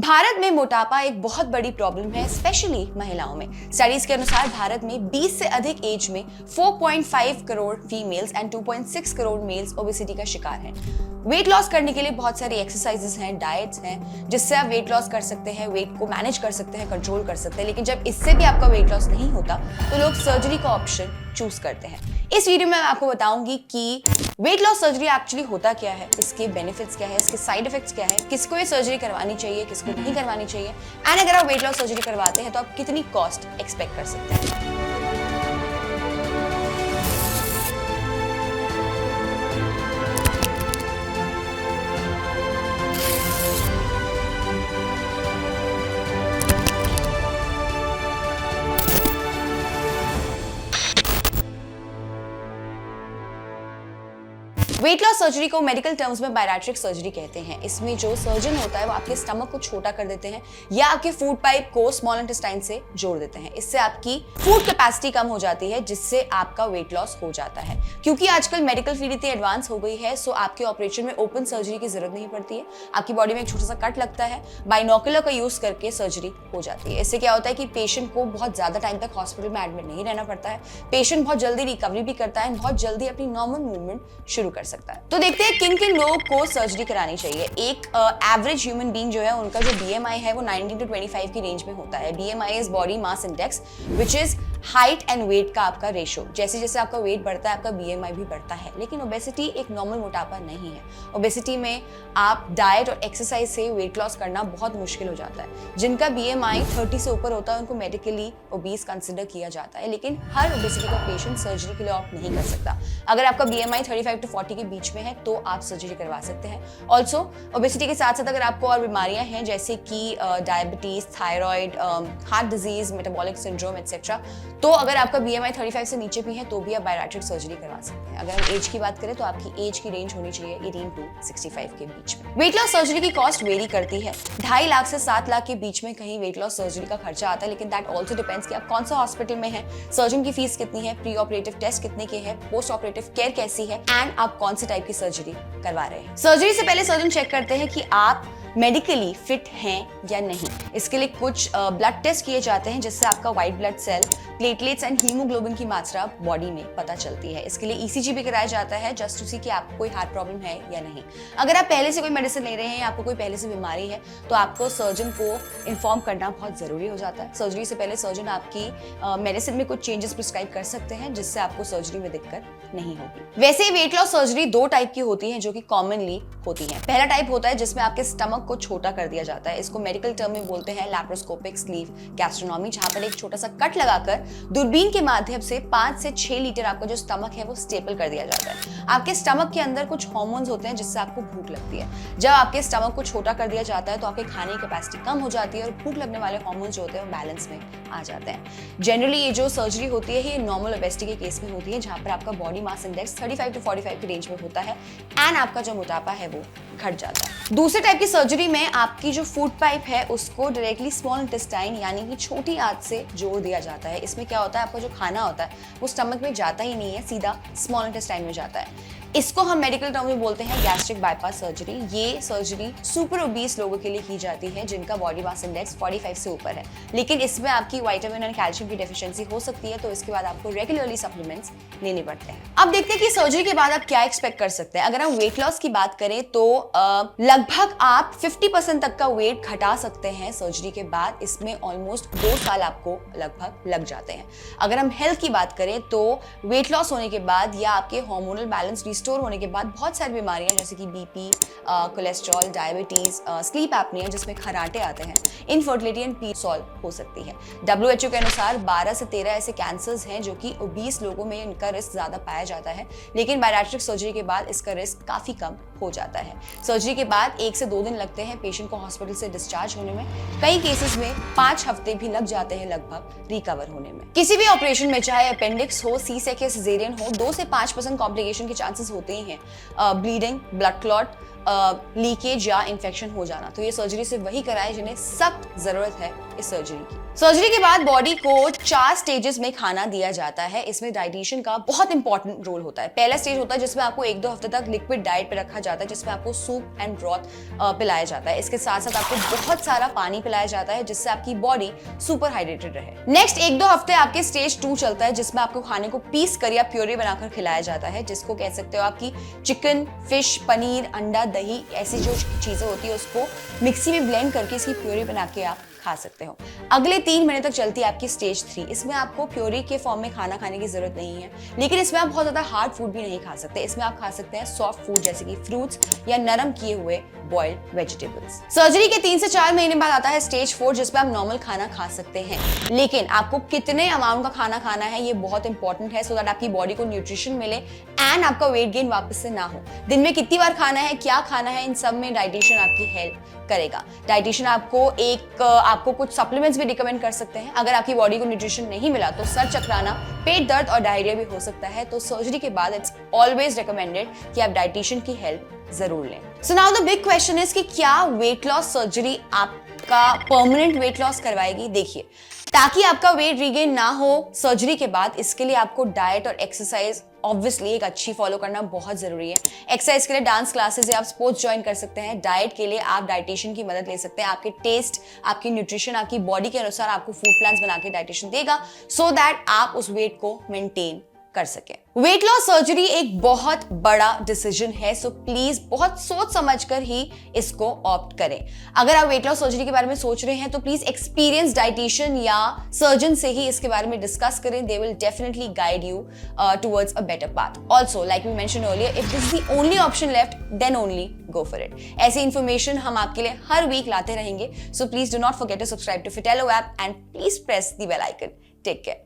भारत में मोटापा एक बहुत बड़ी प्रॉब्लम है, स्पेशली महिलाओं में। स्टडीज के अनुसार भारत में 20 से अधिक एज में 4.5 crore females and 2.6 crore males obesity का शिकार हैं। वेट लॉस करने के लिए बहुत सारी एक्सरसाइजेस हैं, डाइट्स हैं, जिससे आप वेट लॉस कर सकते हैं, वेट को मैनेज कर सकते हैं, कंट्रोल कर सकते हैं। लेकिन जब इससे भी आपका वेट लॉस नहीं होता तो लोग सर्जरी का ऑप्शन चूज करते हैं। इस वीडियो में मैं आपको बताऊंगी कि वेट लॉस सर्जरी एक्चुअली होता क्या है, इसके बेनिफिट्स क्या है, इसके साइड इफेक्ट्स क्या है, किसको ये सर्जरी करवानी चाहिए, किसको नहीं करवानी चाहिए, एंड अगर आप वेट लॉस सर्जरी करवाते हैं तो आप कितनी कॉस्ट एक्सपेक्ट कर सकते हैं। वेट लॉस सर्जरी को मेडिकल टर्म्स में बैरिएट्रिक सर्जरी कहते हैं। इसमें जो सर्जन होता है वो आपके स्टमक को छोटा कर देते हैं या आपके फूड पाइप को स्मॉल इंटेस्टाइन से जोड़ देते हैं। इससे आपकी फूड कैपेसिटी कम हो जाती है, जिससे आपका वेट लॉस हो जाता है। क्योंकि आजकल मेडिकल फील्ड इतनी एडवांस हो गई है, सो आपके ऑपरेशन में ओपन सर्जरी की जरूरत नहीं पड़ती है। आपकी बॉडी में एक छोटा सा कट लगता है, बाइनोकुलर का यूज करके सर्जरी हो जाती है। इससे क्या होता है कि पेशेंट को बहुत ज्यादा टाइम तक हॉस्पिटल में एडमिट नहीं रहना पड़ता है। पेशेंट बहुत जल्दी रिकवरी भी करता है, बहुत जल्दी अपनी नॉर्मल मूवमेंट शुरू कर सकता है। तो देखते हैं किन किन लोगों को सर्जरी करानी चाहिए। एक एवरेज ह्यूमन बीइंग जो है, उनका जो BMI है वो 19 to 25 की रेंज में होता है। BMI is body mass index, which is height and weight का आपका रेशो। जैसे जैसे आपका वेट बढ़ता है आपका BMI भी बढ़ता है। लेकिन ओबेसिटी एक नॉर्मल मोटापा नहीं है। ओबेसिटी में आप डाइट और एक्सरसाइज से वेट लॉस करना बहुत मुश्किल हो जाता है। जिनका BMI 30 से ऊपर होता है उनको मेडिकली ओबीस कंसिडर किया जाता है। लेकिन हर ओबेसिटी का पेशेंट सर्जरी के लिए ऑप्ट नहीं कर सकता। अगर आपका BMI 35 to 40 के बीच में है तो आप सर्जरी करवा सकते हैं। ऑल्सो ओबेसिटी के साथ साथ अगर आपको और बीमारियां हैं जैसे कि diabetes, thyroid, heart disease, metabolic syndrome etcetera, तो अगर आपका BMI 35 से नीचे भी है तो भी आप बैरिएट्रिक सर्जरी करवा सकते हैं। अगर हम एज की बात करें तो आपकी एज की रेंज होनी चाहिए 18 to 65 के बीच में। वेट लॉस सर्जरी की कॉस्ट वेरी करती है। 2.5 लाख से 7 लाख के बीच में कहीं वेट लॉस सर्जरी का खर्चा आता है। लेकिन दैट ऑल्सो डिपेंड्स कि आप कौन सा हॉस्पिटल में है, सर्जन की फीस कितनी है, प्री ऑपरेटिव टेस्ट कितने के हैं, पोस्ट ऑपरेटिव केयर कैसी है, एंड आप कौन से टाइप की सर्जरी करवा रहे हैं। सर्जरी से पहले सर्जन चेक करते हैं कि आप मेडिकली फिट हैं या नहीं। इसके लिए कुछ ब्लड टेस्ट किए जाते हैं, जिससे आपका white blood cell, platelets and haemoglobin की मात्रा बॉडी में पता चलती है। इसके लिए ECG भी कराया जाता है, जस्ट टू सी कि आपको कोई हार्ट प्रॉब्लम है या नहीं। अगर आप पहले से कोई मेडिसिन ले रहे हैं या आपको कोई पहले से बीमारी है तो आपको सर्जन को इन्फॉर्म करना बहुत जरूरी हो जाता है। सर्जरी से पहले सर्जन आपकी मेडिसिन में कुछ चेंजेस प्रिस्क्राइब कर सकते हैं, जिससे आपको सर्जरी में दिक्कत नहीं होगी। वैसे वेट लॉस सर्जरी 2 टाइप की होती है जो कि कॉमनली होती है। पहला टाइप होता है जिसमें आपके स्टमक को छोटा कर दिया जाता है। इसको मेडिकल टर्म में बोलते हैं लैप्रोस्कोपिक स्लीव गैस्ट्रोनॉमी, जहां पर एक छोटा सा कट लगाकर दूरबीन के माध्यम से 5 से 6 लीटर आपका जो स्टमक है वो स्टेपल कर दिया जाता है। आपके स्टमक के अंदर कुछ हार्मोन्स होते हैं जिससे आपको भूख लगती है। जब आपके स्टमक को छोटा कर दिया जाता है तो आपके खाने की कैपेसिटी कम हो जाती है और भूख लगने वाले हार्मोन्स जो होते हैं वो बैलेंस में आ जाते हैं। जनरली ये जो सर्जरी होती है ये नॉर्मल ओबेसिटी के केस में होती है, जहां पर आपका बॉडी मास इंडेक्स 35 to 45 की रेंज में होता है एंड आपका जो मोटापा है वो घट जाता है। दूसरे टाइप की सर्जरी में आपकी जो फूड पाइप है उसको डायरेक्टली स्मॉल इंटेस्टाइन यानी कि छोटी आंत से जोड़ दिया जाता है। इसमें क्या होता है, आपका जो खाना होता है वो स्टमक में जाता ही नहीं है, सीधा स्मॉल इंटेस्टाइन में जाता है। इसको हम मेडिकल टर्म में बोलते हैं गैस्ट्रिक बाईपास सर्जरी। ये सर्जरी सुपर ओबीस लोगों के लिए की जाती है जिनका बॉडी मास इंडेक्स 45 से ऊपर है। लेकिन इसमें आपकी विटामिन और कैल्शियम की डेफिशिएंसी हो सकती है, तो इसके बाद आपको रेगुलरली सप्लीमेंट्स लेने पड़ते हैं। अब देखते हैं कि सर्जरी के बाद आप क्या एक्सपेक्ट कर सकते हैं। अगर हम वेट लॉस की बात करें तो लगभग आप 50% तक का वेट घटा सकते हैं सर्जरी के बाद। इसमें ऑलमोस्ट 2 साल आपको लगभग लग जाते हैं। अगर हम हेल्थ की बात करें तो वेट लॉस होने के बाद या आपके हार्मोनल बैलेंस रिस्टोर होने के बाद बहुत सारी बीमारियां जैसे कि BP, cholesterol, diabetes, sleep apnoea जिसमें खर्राटे आते हैं, इनफर्टिलिटी एंड पीरियड सॉल्व हो सकती है। WHO के अनुसार 12 से 13 ऐसे कैंसर्स हैं जो कि ओबीस लोगों में इनका रिस्क ज्यादा पाया जाता है। लेकिन बैरिएट्रिक सर्जरी के बाद इसका रिस्क काफी कम हो जाता है। सर्जरी के बाद 1 से 2 दिन लगते हैं पेशेंट को हॉस्पिटल से डिस्चार्ज होने में। कई केसेस में 5 हफ्ते भी लग जाते हैं लगभग रिकवर होने में। किसी भी ऑपरेशन में चाहे अपेंडिक्स हो, C-सेक या सिजेरियन हो, 2 से 5% कॉम्प्लिकेशन के चांसेस होते ही हैं। ब्लीडिंग, ब्लड क्लॉट, लीकेज या इन्फेक्शन हो जाना। तो ये सर्जरी सिर्फ वही कराए जिन्हें सख्त जरूरत है इस सर्जरी की। सर्जरी के बाद बॉडी को 4 स्टेजेस में खाना दिया जाता है। इसमें डाइटिशियन का बहुत इंपॉर्टेंट रोल होता है। पहला स्टेज होता है जिसमें आपको 1-2 हफ्ते तक लिक्विड डाइट पे रखा जाता है, जिसमें आपको सूप एंड ब्रॉथ पिलाया जाता है। इसके साथ साथ आपको बहुत सारा पानी पिलाया जाता है जिससे आपकी बॉडी सुपर हाइड्रेटेड रहे। नेक्स्ट 1-2 हफ्ते आपके स्टेज 2 चलता है जिसमें आपको खाने को पीस कर या प्योरी बनाकर खिलाया जाता है, जिसको कह सकते हो आपकी चिकन, फिश, पनीर, अंडा, दही, ऐसी जो चीजें होती है उसको मिक्सी में ब्लेंड करके इसकी प्योरी बना के आप खा सकते हो। अगले 3 महीने तक चलती है आपकी स्टेज 3। इसमें आपको प्योरी के फॉर्म में खाना खाने की जरूरत नहीं है, लेकिन इसमें आप बहुत ज्यादा हार्ड फूड भी नहीं खा सकते। इसमें आप खा सकते हैं सॉफ्ट फूड जैसे कि फ्रूट्स या नरम किए हुए बॉइल्ड वेजिटेबल्स। सर्जरी के 3 से 4 महीने बाद आता है स्टेज 4 जिसमें आप नॉर्मल खाना खा सकते हैं, लेकिन आपको कितने अमाउंट का खाना खाना है ये बहुत इंपॉर्टेंट है, सो दैट आपकी बॉडी को न्यूट्रिशन मिले एंड आपका वेट गेन वापस से ना हो। दिन में कितनी बार खाना है, क्या खाना है, इन सब में डाइटिशियन आपकी हेल्प करेगा। डाइटिशियन आपको कुछ सप्लीमेंट्स भी रिकमेंड कर सकते हैं। अगर आपकी बॉडी को न्यूट्रिशन नहीं मिला तो सर चकराना, पेट दर्द और डायरिया भी हो सकता है। तो सर्जरी के बाद इट्स ऑलवेज रिकमेंडेड कि आप डाइटिशियन की हेल्प जरूर लें। So now the big question is कि क्या वेट लॉस सर्जरी आपका परमानेंट वेट लॉस करवाएगी? देखिए, ताकि आपका वेट रीगेन ना हो सर्जरी के बाद, इसके लिए आपको डाइट और एक्सरसाइज ऑब्वियसली एक अच्छी फॉलो करना बहुत जरूरी है। एक्सरसाइज के लिए डांस क्लासेस या आप स्पोर्ट्स ज्वाइन कर सकते हैं। डाइट के लिए आप डाइटिशियन की मदद ले सकते हैं। आपके टेस्ट, आपकी न्यूट्रिशन, आपकी बॉडी के अनुसार आपको फूड प्लान्स बना के डाइटिशियन देगा, सो दैट आप उस वेट को मेंटेन कर सके। वेट लॉस सर्जरी एक बहुत बड़ा डिसीजन है, सो प्लीज बहुत सोच समझकर ही इसको ऑप्ट करें। अगर आप वेट लॉस सर्जरी के बारे में सोच रहे हैं तो प्लीज एक्सपीरियंस डाइटिशियन या सर्जन से ही इसके बारे में डिस्कस करें। They will definitely guide you towards a better path. Also like we mention earlier, if this is the only option left then only go for it. ऐसी information हम आपके लिए हर वीक लाते रहेंगे, so please do not forget to subscribe to Fitelo app and please press the bell icon. Take care.